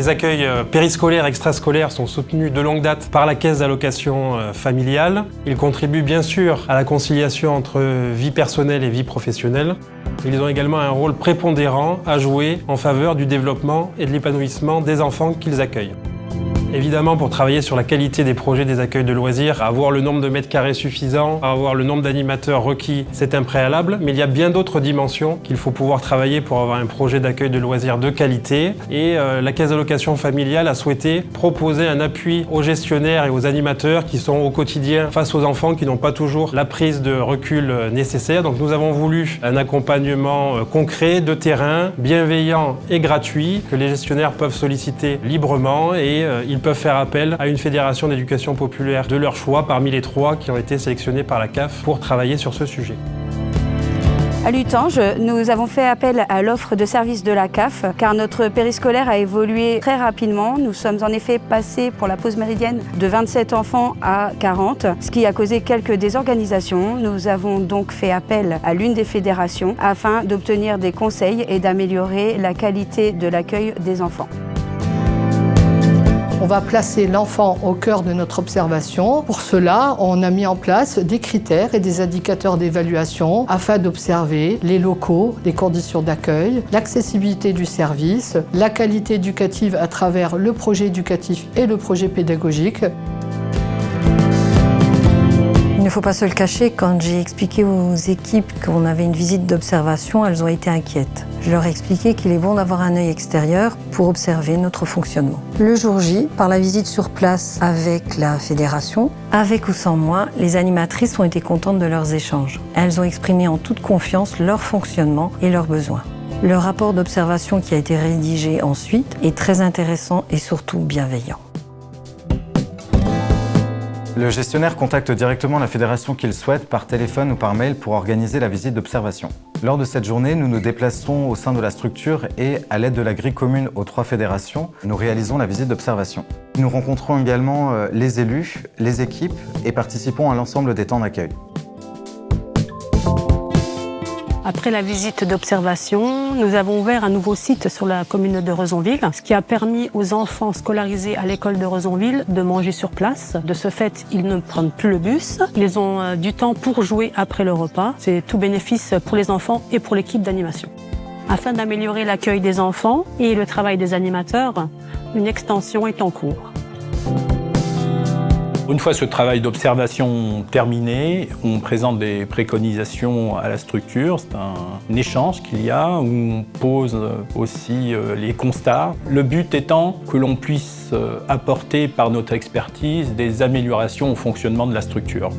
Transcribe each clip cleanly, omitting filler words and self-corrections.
Les accueils périscolaires et extrascolaires sont soutenus de longue date par la Caisse d'allocation familiale. Ils contribuent bien sûr à la conciliation entre vie personnelle et vie professionnelle. Ils ont également un rôle prépondérant à jouer en faveur du développement et de l'épanouissement des enfants qu'ils accueillent. Évidemment, pour travailler sur la qualité des projets des accueils de loisirs, avoir le nombre de mètres carrés suffisant, avoir le nombre d'animateurs requis, c'est un préalable, mais il y a bien d'autres dimensions qu'il faut pouvoir travailler pour avoir un projet d'accueil de loisirs de qualité. Et la Caisse d'allocation familiale a souhaité proposer un appui aux gestionnaires et aux animateurs qui sont au quotidien face aux enfants qui n'ont pas toujours la prise de recul nécessaire. Donc nous avons voulu un accompagnement concret, de terrain, bienveillant et gratuit, que les gestionnaires peuvent solliciter librement et ils peuvent faire appel à une fédération d'éducation populaire de leur choix parmi les 3 qui ont été sélectionnés par la CAF pour travailler sur ce sujet. À Lutange, nous avons fait appel à l'offre de services de la CAF car notre périscolaire a évolué très rapidement. Nous sommes en effet passés pour la pause méridienne de 27 enfants à 40, ce qui a causé quelques désorganisations. Nous avons donc fait appel à l'une des fédérations afin d'obtenir des conseils et d'améliorer la qualité de l'accueil des enfants. On va placer l'enfant au cœur de notre observation. Pour cela, on a mis en place des critères et des indicateurs d'évaluation afin d'observer les locaux, les conditions d'accueil, l'accessibilité du service, la qualité éducative à travers le projet éducatif et le projet pédagogique. Il ne faut pas se le cacher, quand j'ai expliqué aux équipes qu'on avait une visite d'observation, elles ont été inquiètes. Je leur ai expliqué qu'il est bon d'avoir un œil extérieur pour observer notre fonctionnement. Le jour J, par la visite sur place avec la fédération, avec ou sans moi, les animatrices ont été contentes de leurs échanges. Elles ont exprimé en toute confiance leur fonctionnement et leurs besoins. Le rapport d'observation qui a été rédigé ensuite est très intéressant et surtout bienveillant. Le gestionnaire contacte directement la fédération qu'il souhaite par téléphone ou par mail pour organiser la visite d'observation. Lors de cette journée, nous nous déplaçons au sein de la structure et, à l'aide de la grille commune aux 3 fédérations, nous réalisons la visite d'observation. Nous rencontrons également les élus, les équipes et participons à l'ensemble des temps d'accueil. Après la visite d'observation, nous avons ouvert un nouveau site sur la commune de Rezonville, ce qui a permis aux enfants scolarisés à l'école de Rezonville de manger sur place. De ce fait, ils ne prennent plus le bus. Ils ont du temps pour jouer après le repas. C'est tout bénéfice pour les enfants et pour l'équipe d'animation. Afin d'améliorer l'accueil des enfants et le travail des animateurs, une extension est en cours. Une fois ce travail d'observation terminé, on présente des préconisations à la structure. C'est un échange qu'il y a où on pose aussi les constats. Le but étant que l'on puisse apporter par notre expertise des améliorations au fonctionnement de la structure.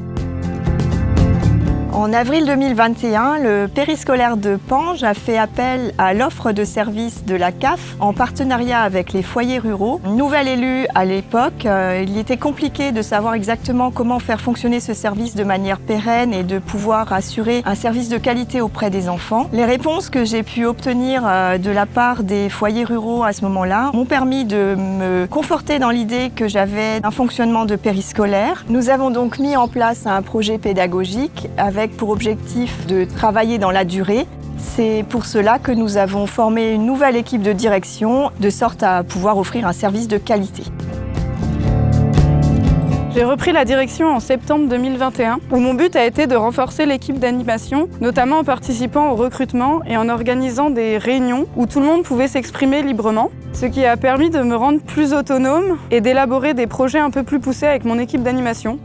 En avril 2021, le périscolaire de Pange a fait appel à l'offre de services de la CAF en partenariat avec les foyers ruraux. Nouvel élu à l'époque, il était compliqué de savoir exactement comment faire fonctionner ce service de manière pérenne et de pouvoir assurer un service de qualité auprès des enfants. Les réponses que j'ai pu obtenir de la part des foyers ruraux à ce moment-là m'ont permis de me conforter dans l'idée que j'avais un fonctionnement de périscolaire. Nous avons donc mis en place un projet pédagogique avec pour objectif de travailler dans la durée. C'est pour cela que nous avons formé une nouvelle équipe de direction, de sorte à pouvoir offrir un service de qualité. J'ai repris la direction en septembre 2021, où mon but a été de renforcer l'équipe d'animation, notamment en participant au recrutement et en organisant des réunions où tout le monde pouvait s'exprimer librement, ce qui a permis de me rendre plus autonome et d'élaborer des projets un peu plus poussés avec mon équipe d'animation.